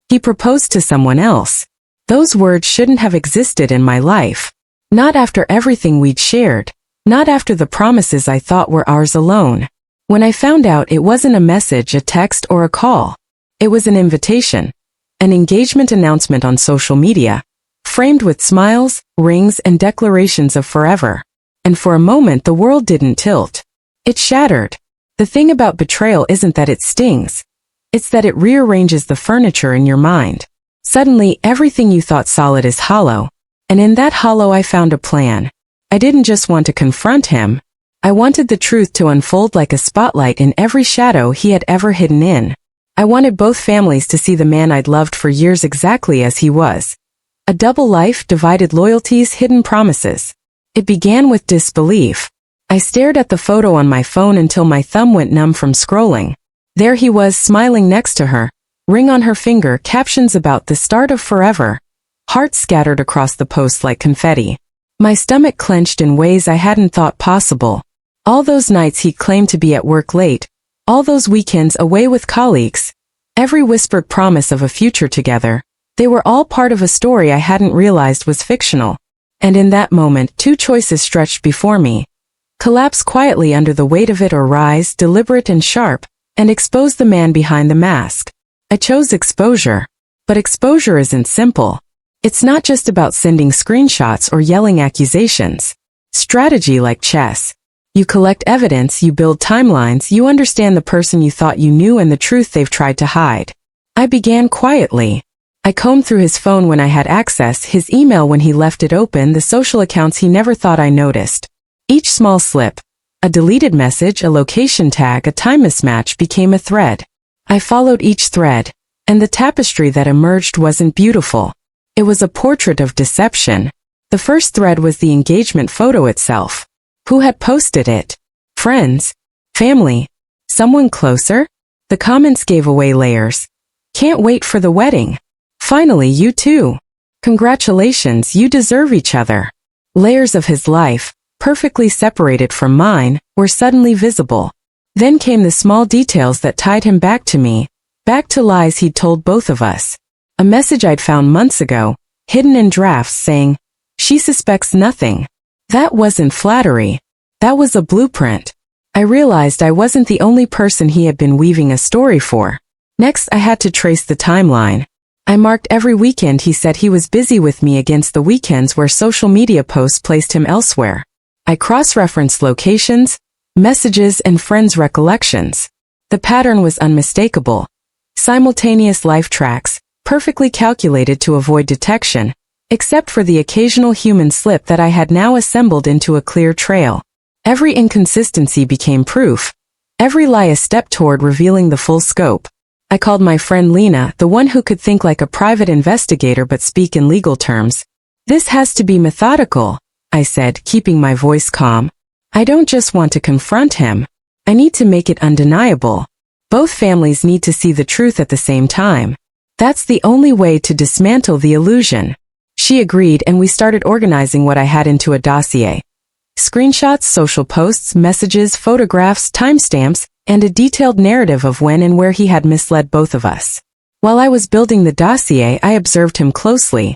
He proposed to someone else. Those words shouldn't have existed in my life. Not after everything we'd shared. Not after the promises I thought were ours alone. When I found out it wasn't a message, a text, or a call. It was an invitation. An engagement announcement on social media, framed with smiles, rings, and declarations of forever. And for a moment the world didn't tilt. It shattered. The thing about betrayal isn't that it stings. It's that it rearranges the furniture in your mind. Suddenly, everything you thought solid is hollow. And in that hollow I found a plan. I didn't just want to confront him. I wanted the truth to unfold like a spotlight in every shadow he had ever hidden in. I wanted both families to see the man I'd loved for years exactly as he was. A double life, divided loyalties, hidden promises. It began with disbelief. I stared at the photo on my phone until my thumb went numb from scrolling. There he was, smiling next to her, ring on her finger, captions about the start of forever. Hearts scattered across the post like confetti. My stomach clenched in ways I hadn't thought possible. All those nights he claimed to be at work late. All those weekends away with colleagues. Every whispered promise of a future together. They were all part of a story I hadn't realized was fictional. And in that moment, two choices stretched before me. Collapse quietly under the weight of it, or rise, deliberate and sharp, and expose the man behind the mask. I chose exposure. But exposure isn't simple. It's not just about sending screenshots or yelling accusations. Strategy like chess. You collect evidence, you build timelines, you understand the person you thought you knew and the truth they've tried to hide. I began quietly. I combed through his phone when I had access, his email when he left it open, the social accounts he never thought I noticed. Each small slip, a deleted message, a location tag, a time mismatch became a thread. I followed each thread, and the tapestry that emerged wasn't beautiful. It was a portrait of deception. The first thread was the engagement photo itself. Who had posted it? Friends? Family? Someone closer? The comments gave away layers. Can't wait for the wedding. Finally, you too. Congratulations, you deserve each other. Layers of his life, perfectly separated from mine, were suddenly visible. Then came the small details that tied him back to me, back to lies he'd told both of us. A message I'd found months ago, hidden in drafts, saying, "She suspects nothing." That wasn't flattery. That was a blueprint. I realized I wasn't the only person he had been weaving a story for. Next, I had to trace the timeline. I marked every weekend he said he was busy with me against the weekends where social media posts placed him elsewhere. I cross-referenced locations, messages, and friends' recollections. The pattern was unmistakable. Simultaneous life tracks, perfectly calculated to avoid detection, except for the occasional human slip that I had now assembled into a clear trail. Every inconsistency became proof. Every lie a step toward revealing the full scope. I called my friend Lena, the one who could think like a private investigator but speak in legal terms. "This has to be methodical," I said, keeping my voice calm. "I don't just want to confront him. I need to make it undeniable. Both families need to see the truth at the same time. That's the only way to dismantle the illusion." She agreed, and we started organizing what I had into a dossier. Screenshots, social posts, messages, photographs, timestamps, and a detailed narrative of when and where he had misled both of us. While I was building the dossier, I observed him closely.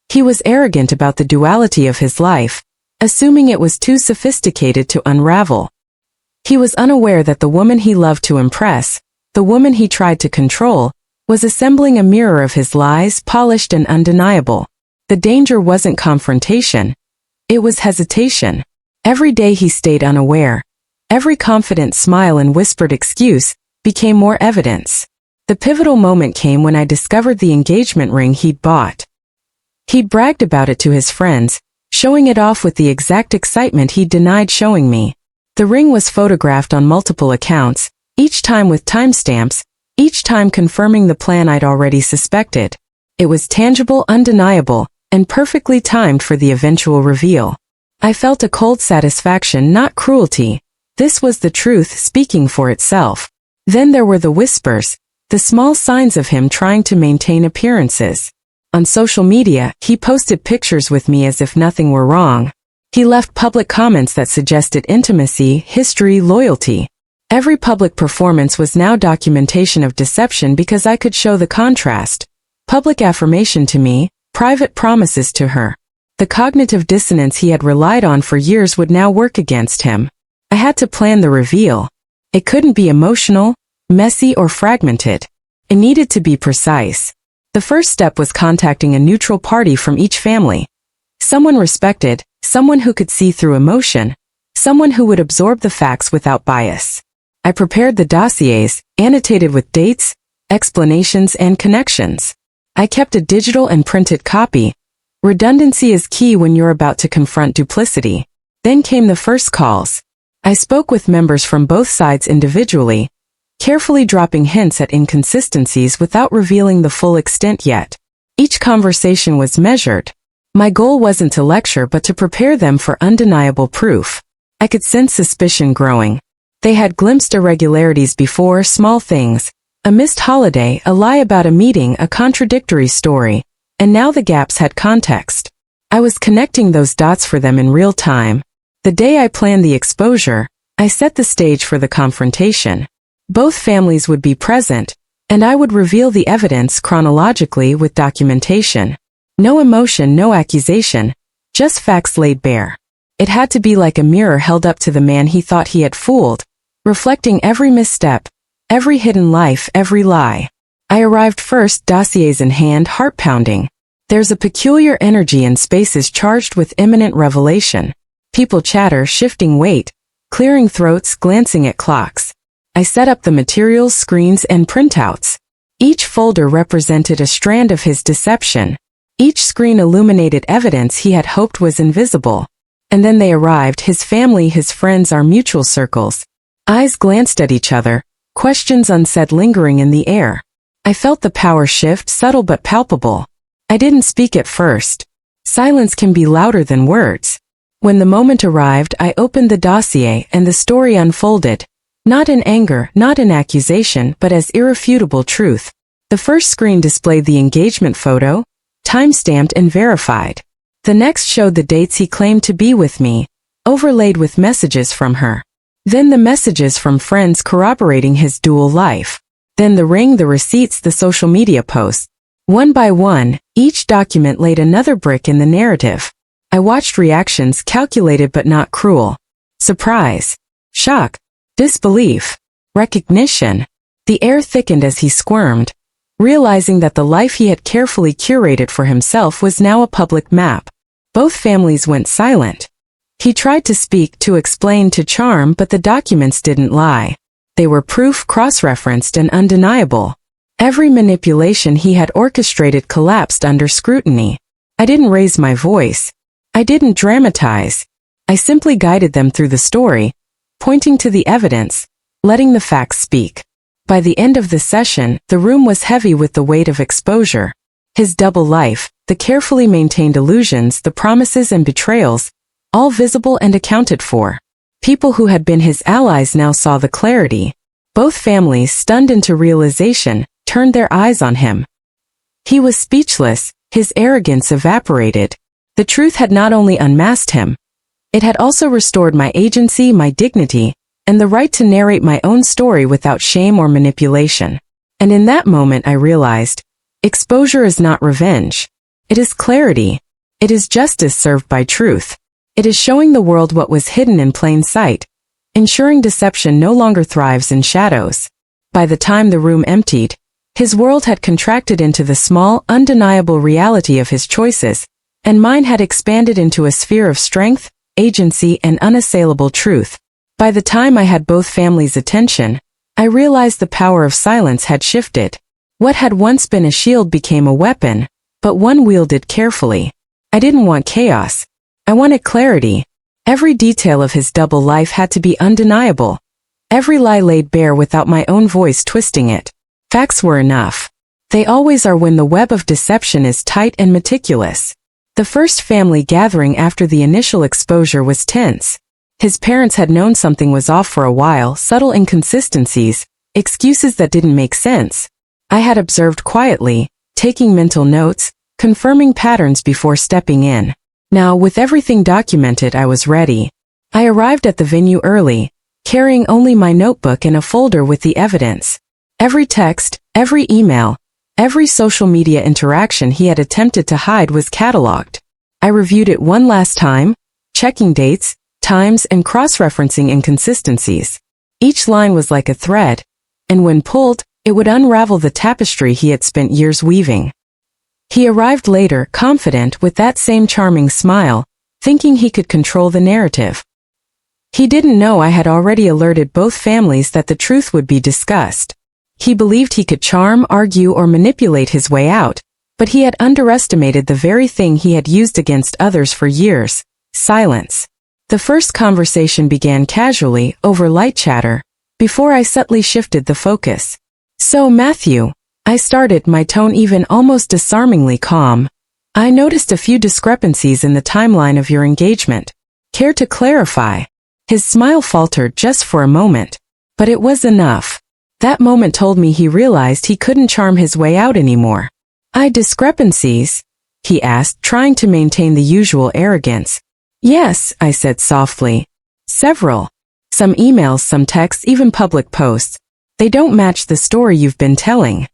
He was arrogant about the duality of his life, assuming it was too sophisticated to unravel. He was unaware that the woman he loved to impress, the woman he tried to control, was assembling a mirror of his lies, polished and undeniable. The danger wasn't confrontation. It was hesitation. Every day he stayed unaware. Every confident smile and whispered excuse became more evidence. The pivotal moment came when I discovered the engagement ring he'd bought. He'd bragged about it to his friends, showing it off with the exact excitement he'd denied showing me. The ring was photographed on multiple accounts, each time with timestamps, each time confirming the plan I'd already suspected. It was tangible, undeniable, and perfectly timed for the eventual reveal. I felt a cold satisfaction, not cruelty. This was the truth speaking for itself. Then there were the whispers, the small signs of him trying to maintain appearances. On social media, he posted pictures with me as if nothing were wrong. He left public comments that suggested intimacy, history, loyalty. Every public performance was now documentation of deception because I could show the contrast. Public affirmation to me, private promises to her. The cognitive dissonance he had relied on for years would now work against him. I had to plan the reveal. It couldn't be emotional, messy, or fragmented. It needed to be precise. The first step was contacting a neutral party from each family. Someone respected, someone who could see through emotion, someone who would absorb the facts without bias. I prepared the dossiers, annotated with dates, explanations, and connections. I kept a digital and printed copy. Redundancy is key when you're about to confront duplicity. Then came the first calls. I spoke with members from both sides individually, carefully dropping hints at inconsistencies without revealing the full extent yet. Each conversation was measured. My goal wasn't to lecture but to prepare them for undeniable proof. I could sense suspicion growing. They had glimpsed irregularities before, small things, a missed holiday, a lie about a meeting, a contradictory story, and now the gaps had context. I was connecting those dots for them in real time. The day I planned the exposure, I set the stage for the confrontation. Both families would be present, and I would reveal the evidence chronologically with documentation. No emotion, no accusation, just facts laid bare. It had to be like a mirror held up to the man he thought he had fooled, reflecting every misstep, every hidden life, every lie. I arrived first, dossiers in hand, heart pounding. There's a peculiar energy in spaces charged with imminent revelation. People chatter, shifting weight, clearing throats, glancing at clocks. I set up the materials, screens, and printouts. Each folder represented a strand of his deception. Each screen illuminated evidence he had hoped was invisible. And then they arrived, his family, his friends, our mutual circles. Eyes glanced at each other, questions unsaid lingering in the air. I felt the power shift, subtle but palpable. I didn't speak at first. Silence can be louder than words. When the moment arrived, I opened the dossier and the story unfolded. Not in anger, not in accusation, but as irrefutable truth. The first screen displayed the engagement photo, time-stamped and verified. The next showed the dates he claimed to be with me, overlaid with messages from her. Then the messages from friends corroborating his dual life. Then the ring, the receipts, the social media posts. One by one, each document laid another brick in the narrative. I watched reactions, calculated but not cruel. Surprise. Shock. Disbelief. Recognition. The air thickened as he squirmed, realizing that the life he had carefully curated for himself was now a public map. Both families went silent. He tried to speak, to explain, to charm, but the documents didn't lie. They were proof, cross-referenced, and undeniable. Every manipulation he had orchestrated collapsed under scrutiny. I didn't raise my voice. I didn't dramatize. I simply guided them through the story, pointing to the evidence, letting the facts speak. By the end of the session, the room was heavy with the weight of exposure. His double life, the carefully maintained illusions, the promises and betrayals, all visible and accounted for. People who had been his allies now saw the clarity. Both families, stunned into realization, turned their eyes on him. He was speechless, his arrogance evaporated. The truth had not only unmasked him, it had also restored my agency, my dignity, and the right to narrate my own story without shame or manipulation. And in that moment I realized, exposure is not revenge. It is clarity. It is justice served by truth. It is showing the world what was hidden in plain sight, ensuring deception no longer thrives in shadows. By the time the room emptied, his world had contracted into the small, undeniable reality of his choices, and mine had expanded into a sphere of strength, agency, and unassailable truth. By the time I had both families' attention, I realized the power of silence had shifted. What had once been a shield became a weapon, but one wielded carefully. I didn't want chaos. I wanted clarity. Every detail of his double life had to be undeniable. Every lie laid bare without my own voice twisting it. Facts were enough. They always are when the web of deception is tight and meticulous. The first family gathering after the initial exposure was tense. His parents had known something was off for a while, subtle inconsistencies, excuses that didn't make sense. I had observed quietly, taking mental notes, confirming patterns before stepping in. Now, with everything documented, I was ready. I arrived at the venue early, carrying only my notebook and a folder with the evidence. Every text, every email, Every social media interaction he had attempted to hide was cataloged. I reviewed it one last time, checking dates, times, and cross-referencing inconsistencies. Each line was like a thread, and when pulled, it would unravel the tapestry he had spent years weaving. He arrived later, confident, with that same charming smile, thinking he could control the narrative. He didn't know I had already alerted both families that the truth would be discussed. He believed he could charm, argue, or manipulate his way out, but he had underestimated the very thing he had used against others for years: silence. The first conversation began casually, over light chatter, before I subtly shifted the focus. "So, Matthew," I started, my tone even almost disarmingly calm, "I noticed a few discrepancies in the timeline of your engagement. Care to clarify?" His smile faltered just for a moment, but it was enough. That moment told me he realized he couldn't charm his way out anymore. Discrepancies?" he asked, trying to maintain the usual arrogance. "Yes," I said softly. "Several. Some emails, some texts, even public posts. They don't match the story you've been telling."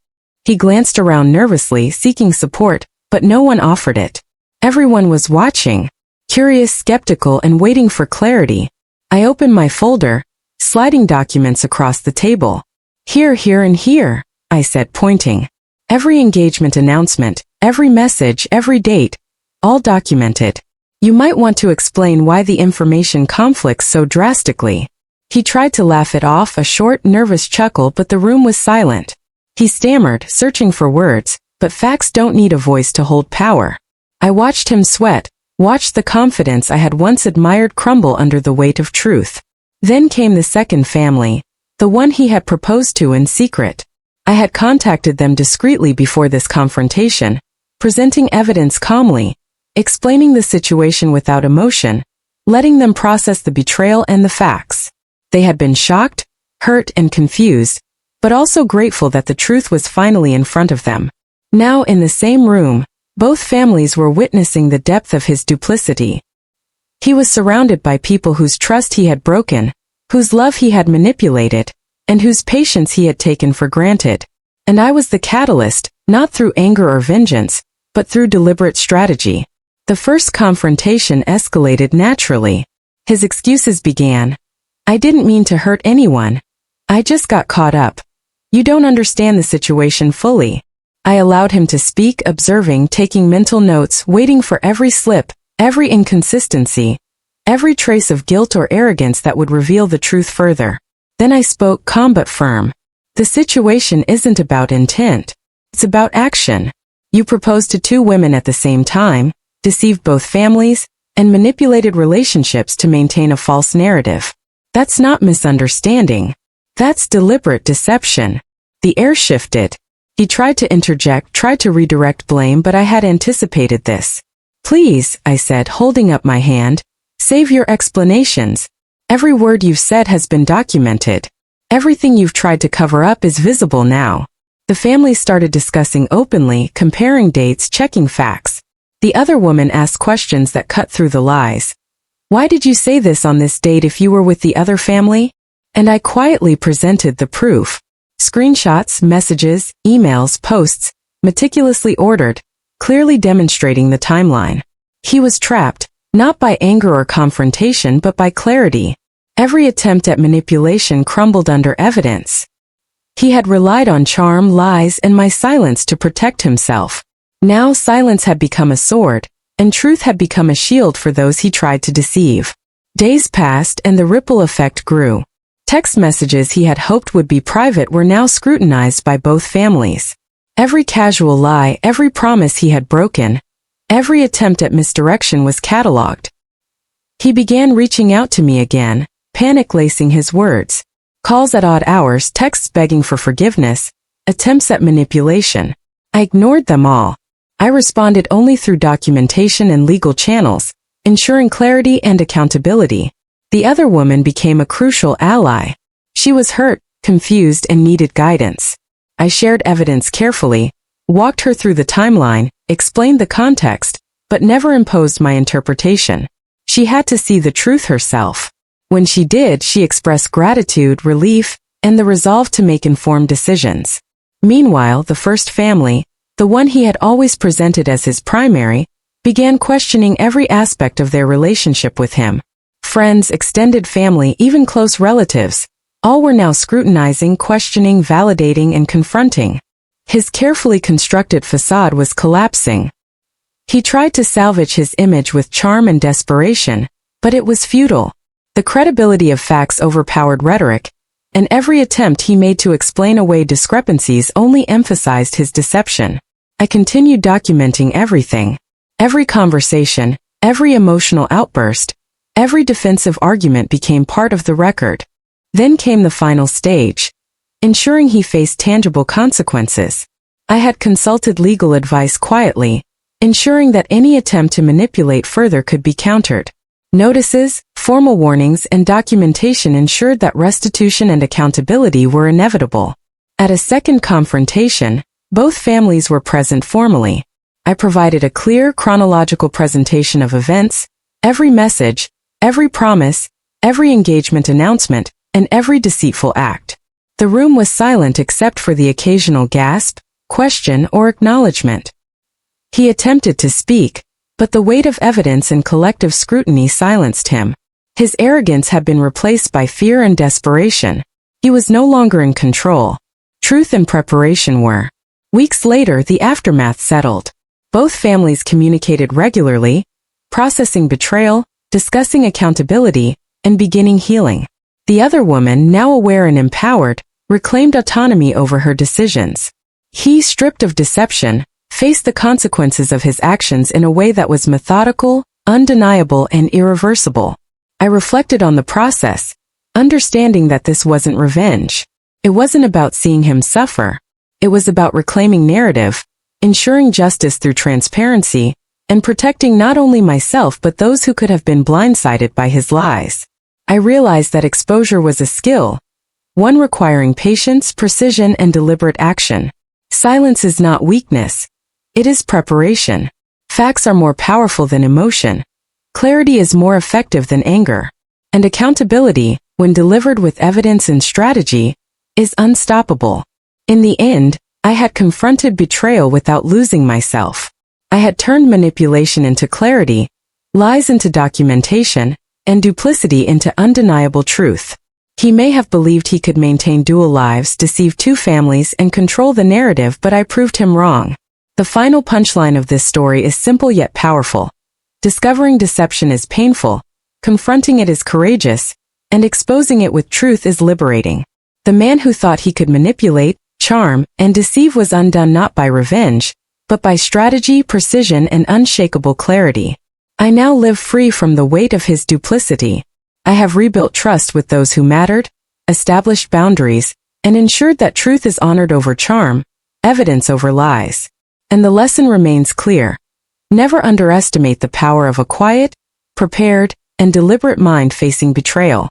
He glanced around nervously, seeking support, but no one offered it. Everyone was watching, curious, skeptical, and waiting for clarity. I opened my folder, sliding documents across the table. "Here, here, and here," I said, pointing. "Every engagement announcement, every message, every date, all documented. You might want to explain why the information conflicts so drastically." He tried to laugh it off, a short, nervous chuckle, but the room was silent. He stammered, searching for words, but facts don't need a voice to hold power. I watched him sweat, watched the confidence I had once admired crumble under the weight of truth. Then came the second family, the one he had proposed to in secret. I had contacted them discreetly before this confrontation, presenting evidence calmly, explaining the situation without emotion, letting them process the betrayal and the facts. They had been shocked, hurt, and confused, but also grateful that the truth was finally in front of them. Now, in the same room, both families were witnessing the depth of his duplicity. He was surrounded by people whose trust he had broken, whose love he had manipulated, and whose patience he had taken for granted. And I was the catalyst, not through anger or vengeance, but through deliberate strategy. The first confrontation escalated naturally. His excuses began. "I didn't mean to hurt anyone. I just got caught up. You don't understand the situation fully." I allowed him to speak, observing, taking mental notes, waiting for every slip, every inconsistency, every trace of guilt or arrogance that would reveal the truth further. Then I spoke, calm but firm. "The situation isn't about intent. It's about action. You proposed to two women at the same time, deceived both families, and manipulated relationships to maintain a false narrative. That's not misunderstanding. That's deliberate deception." The air shifted. He tried to interject, tried to redirect blame, but I had anticipated this. "Please," I said, holding up my hand, "save your explanations. Every word you've said has been documented. Everything you've tried to cover up is visible now." The family started discussing openly, comparing dates, checking facts. The other woman asked questions that cut through the lies. "Why did you say this on this date if you were with the other family?" And I quietly presented the proof. Screenshots, messages, emails, posts, meticulously ordered, clearly demonstrating the timeline. He was trapped, not by anger or confrontation but by clarity. Every attempt at manipulation crumbled under evidence. He had relied on charm, lies, and my silence to protect himself. Now silence had become a sword, and truth had become a shield for those he tried to deceive. Days passed and the ripple effect grew. Text messages he had hoped would be private were now scrutinized by both families. Every casual lie, every promise he had broken, every attempt at misdirection was cataloged. He began reaching out to me again, panic-lacing his words. Calls at odd hours, texts begging for forgiveness, attempts at manipulation. I ignored them all. I responded only through documentation and legal channels, ensuring clarity and accountability. The other woman became a crucial ally. She was hurt, confused, and needed guidance. I shared evidence carefully, walked her through the timeline, explained the context, but never imposed my interpretation. She had to see the truth herself. When she did, she expressed gratitude, relief, and the resolve to make informed decisions. Meanwhile, the first family, the one he had always presented as his primary, began questioning every aspect of their relationship with him. Friends, extended family, even close relatives, all were now scrutinizing, questioning, validating, and confronting. His carefully constructed facade was collapsing. He tried to salvage his image with charm and desperation, but it was futile. The credibility of facts overpowered rhetoric, and every attempt he made to explain away discrepancies only emphasized his deception. I continued documenting everything. Every conversation, every emotional outburst, every defensive argument became part of the record. Then came the final stage, ensuring he faced tangible consequences. I had consulted legal advice quietly, ensuring that any attempt to manipulate further could be countered. Notices, formal warnings, and documentation ensured that restitution and accountability were inevitable. At a second confrontation, both families were present formally. I provided a clear, chronological presentation of events, every message, every promise, every engagement announcement, and every deceitful act. The room was silent except for the occasional gasp, question, or acknowledgement. He attempted to speak, but the weight of evidence and collective scrutiny silenced him. His arrogance had been replaced by fear and desperation. He was no longer in control. Truth and preparation were. Weeks later, the aftermath settled. Both families communicated regularly, processing betrayal, discussing accountability, and beginning healing. The other woman, now aware and empowered, reclaimed autonomy over her decisions. He, stripped of deception, faced the consequences of his actions in a way that was methodical, undeniable, and irreversible. I reflected on the process, understanding that this wasn't revenge. It wasn't about seeing him suffer. It was about reclaiming narrative, ensuring justice through transparency, and protecting not only myself but those who could have been blindsided by his lies. I realized that exposure was a skill, one requiring patience, precision, and deliberate action. Silence is not weakness. It is preparation. Facts are more powerful than emotion. Clarity is more effective than anger. And accountability, when delivered with evidence and strategy, is unstoppable. In the end, I had confronted betrayal without losing myself. I had turned manipulation into clarity, lies into documentation, and duplicity into undeniable truth. He may have believed he could maintain dual lives, deceive two families, and control the narrative, but I proved him wrong. The final punchline of this story is simple yet powerful. Discovering deception is painful, confronting it is courageous, and exposing it with truth is liberating. The man who thought he could manipulate, charm, and deceive was undone not by revenge, but by strategy, precision, and unshakable clarity. I now live free from the weight of his duplicity. I have rebuilt trust with those who mattered, established boundaries, and ensured that truth is honored over charm, evidence over lies. And the lesson remains clear. Never underestimate the power of a quiet, prepared, and deliberate mind facing betrayal.